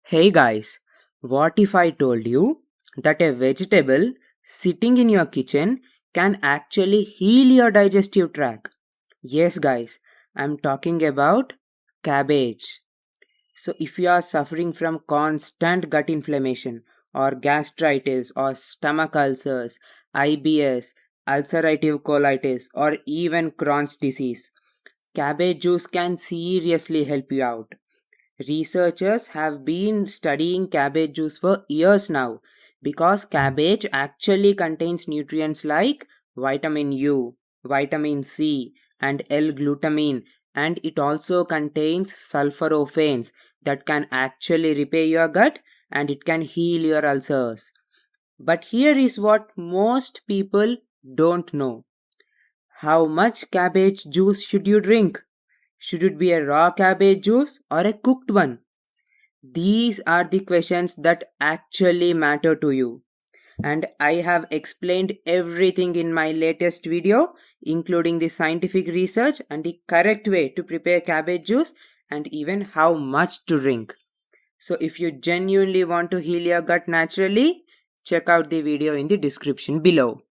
Hey guys, what if I told you that a vegetable sitting in your kitchen can actually heal your digestive tract? Yes, guys, I'm talking about cabbage. So, if you are suffering from constant gut inflammation, or gastritis, or stomach ulcers, IBS, ulcerative colitis, or even Crohn's disease, cabbage juice can seriously help you out. Researchers have been studying cabbage juice for years now because cabbage actually contains nutrients like vitamin U, vitamin C, and l-glutamine, and it also contains sulforaphanes that can actually repair your gut and it can heal your ulcers. But here is what most people don't know. How much cabbage juice should you drink? Should it be a raw cabbage juice or a cooked one? These are the questions that actually matter to you. And I have explained everything in my latest video, including the scientific research and the correct way to prepare cabbage juice and even how much to drink. So if you genuinely want to heal your gut naturally, check out the video in the description below.